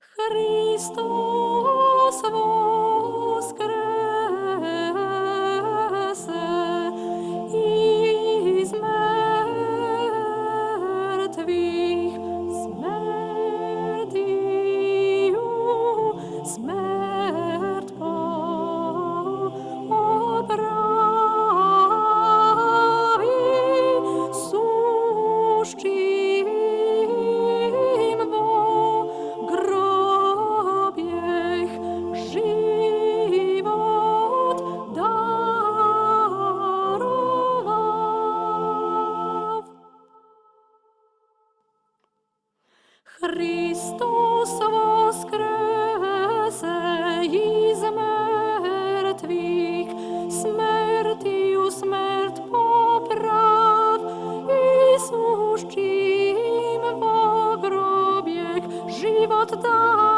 Христос воскресе із мертвих, смертію смерть поправи, сущим во гробех живот даровав. Христос воскресе із мертвих, смертію смерть поправ, і сущим во гробех живот даровав.